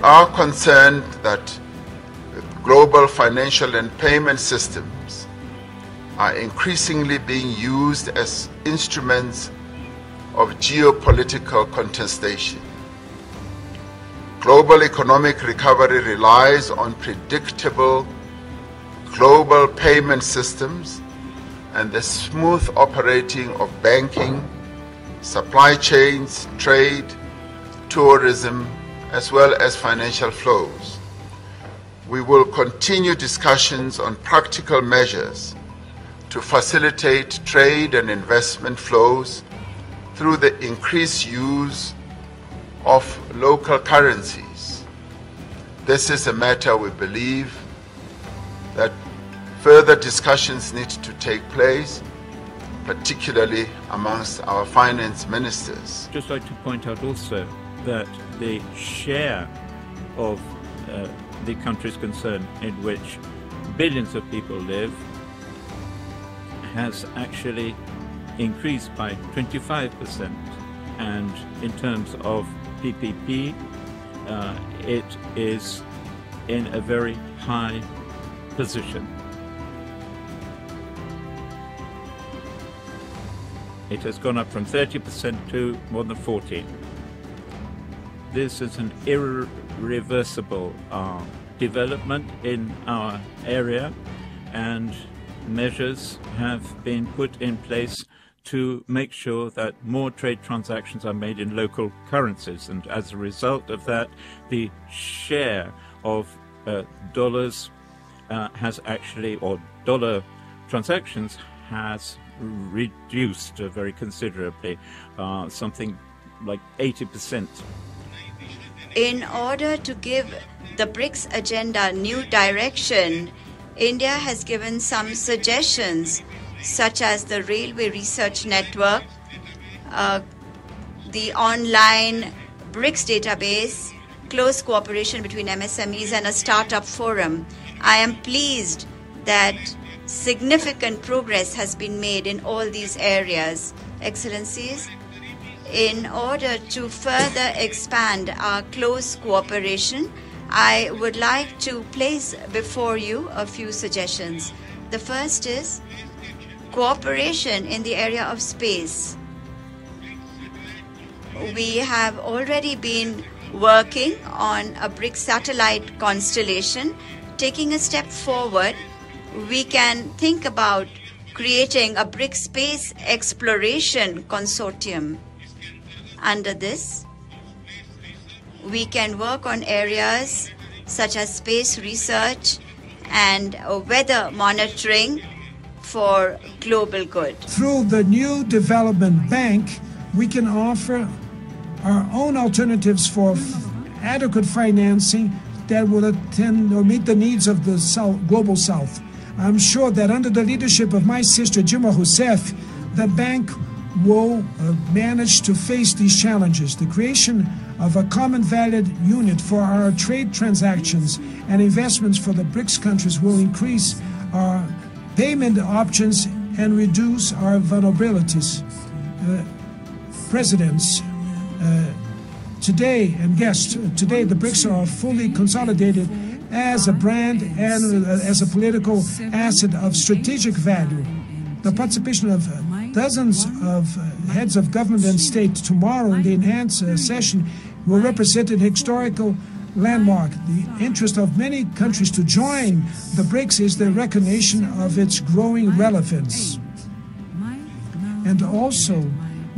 are concerned that global financial and payment systems are increasingly being used as instruments of geopolitical contestation. Global economic recovery relies on predictable global payment systems and the smooth operating of banking, supply chains, trade, tourism, as well as financial flows. We will continue discussions on practical measures to facilitate trade and investment flows through the increased use of local currencies. This is a matter we believe that further discussions need to take place, particularly amongst our finance ministers. I'd just like to point out also that the share of the countries concerned in which billions of people live has actually increased by 25%, and in terms of PPP, it is in a very high position. It has gone up from 30% to more than 40%. This is an irreversible development in our area, and measures have been put in place to make sure that more trade transactions are made in local currencies, and as a result of that, the share of dollars has actually, or dollar transactions has reduced very considerably, something like 80%. In order to give the BRICS agenda new direction, India has given some suggestions, such as the Railway Research Network, the online BRICS database, close cooperation between MSMEs, and a startup forum. I am pleased that significant progress has been made in all these areas. Excellencies, in order to further expand our close cooperation, I would like to place before you a few suggestions. The first is cooperation in the area of space. We have already been working on a BRICS satellite constellation. Taking a step forward, we can think about creating a BRICS space exploration consortium. Under this, we can work on areas such as space research and weather monitoring for global good. Through the new development bank, we can offer our own alternatives for adequate financing that will attend or meet the needs of the global South. I'm sure that under the leadership of my sister Dilma Rousseff, the bank will manage to face these challenges. The creation of a common valid unit for our trade transactions and investments for the BRICS countries will increase our payment options and reduce our vulnerabilities. Presidents, today and guests, today the BRICS are fully consolidated as a brand and as a political asset of strategic value. The participation of dozens of heads of government and state tomorrow in the enhanced session will represent an historical landmark. The interest of many countries to join the BRICS is the recognition of its growing relevance. And also,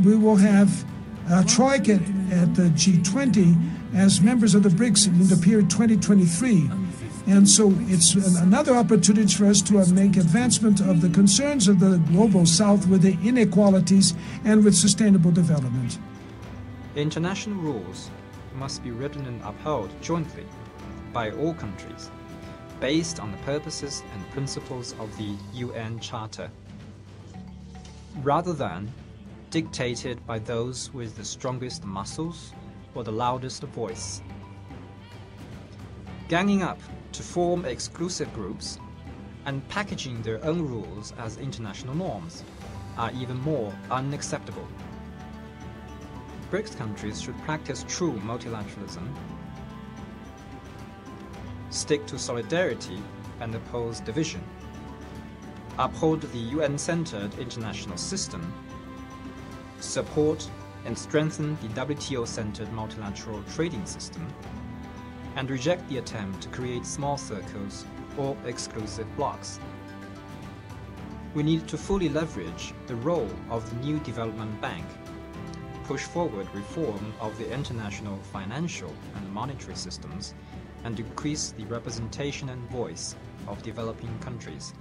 we will have a troika at the G20 as members of the BRICS in the period 2023. And so it's another opportunity for us to make advancement of the concerns of the global South with the inequalities and with sustainable development. International rules must be written and upheld jointly by all countries, based on the purposes and principles of the UN Charter, rather than dictated by those with the strongest muscles or the loudest voice. Ganging up to form exclusive groups and packaging their own rules as international norms are even more unacceptable. BRICS countries should practice true multilateralism stick to solidarity and oppose division, uphold the UN-centered international system, support and strengthen the WTO-centered multilateral trading system, and reject the attempt to create small circles or exclusive blocs. We need to fully leverage the role of the new development bank, push forward reform of the international financial and monetary systems, and increase the representation and voice of developing countries.